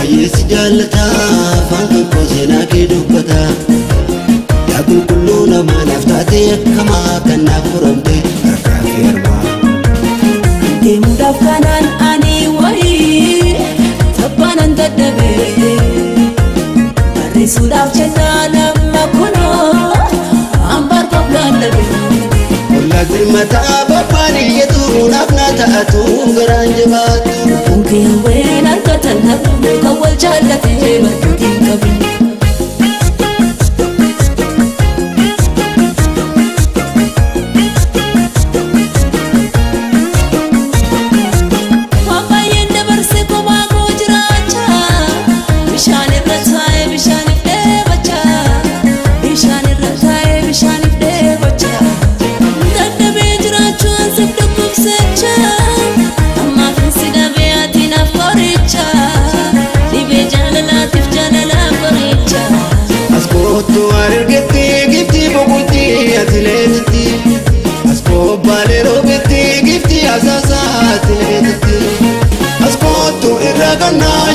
baay'ee si jaallata afaan kan koo seenaa kee dubbata yaa qulqulluu namaaf taatee akkamaa kan naaf furamte harkaa fi harmaa deemuudhaaf kanaan ani wayii tabbaanan dadhabee barreessuudhaaf jennaan amma kunoo hambaar qophaan dhabee ollaa dirmataa babbaaniyyatu naaf na ta'atu garaan jabaatu bunkee hawween harkatan dhabdu kan wal jaallatee bakkatiin qabin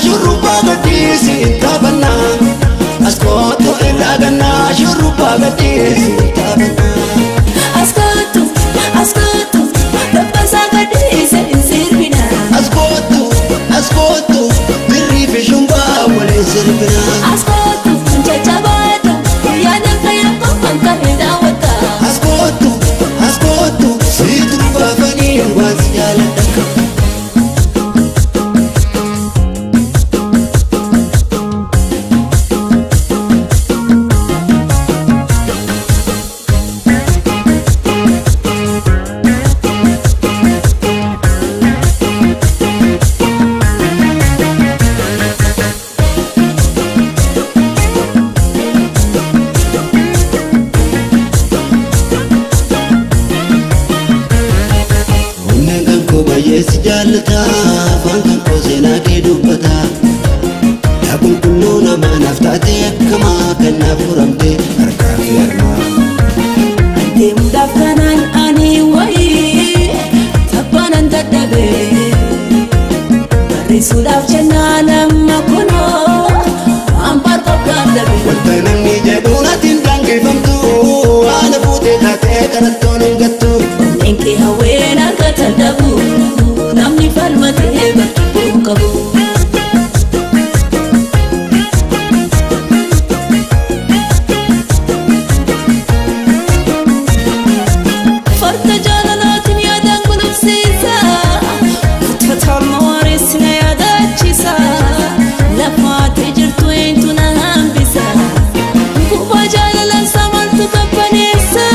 shurruba gadisi tabana askoto ilagana shurruba gadisi tabana askoto dabasa gadisi insirbina askoto birri shumba wale sirbina askoto jajabata yana kaya konka hidawata askoto sidruba fani wasjalata baay'ee si jaallata afaan kan koo seenaa kee dubbata yaa qulqulluu namaaf taatee akkamaa kan naaf furamte harkaa fi harmaa deemuudhaaf kanaan ani wayii tabbaanan dadhabee barreessuudhaaf jennaan amma kunoo hambaar qophaan dhabee wanta namni jedhu natiin daangeffamtu haala fuutee taatee kanattoon hin gattu onneen kee hawween harkatan dhabu namni falmatee bakkuu qabu farda jaalalaatiin yaadaan gulubsiisa uffata mooris na yaadaachisa lafaatee jirtu eentu na hambisa gubbaa jaalalaan samaltu qabbaneessa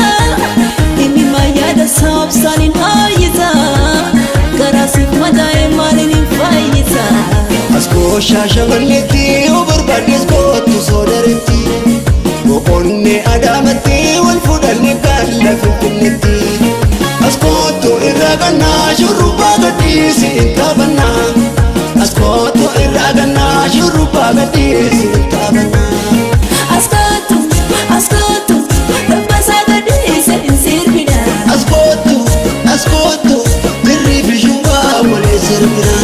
inni mayyaada saabsaan hin haayyisa garasiif madaa'e maalin hin fayyisa askoo shaashamanneetti obarbaaddees kootu soodaretti boqonnee adaamatti wal fudhanne kan lafinfinnetti askootu irraa gannaa shurrubbaa gadhiisi taphannaa askootu irraa gannaa shurrubbaa gadhiisi taphannaa askootu dabbasaa gadhiise hin sirbina askootu birrii fi shumbaa walee sirbina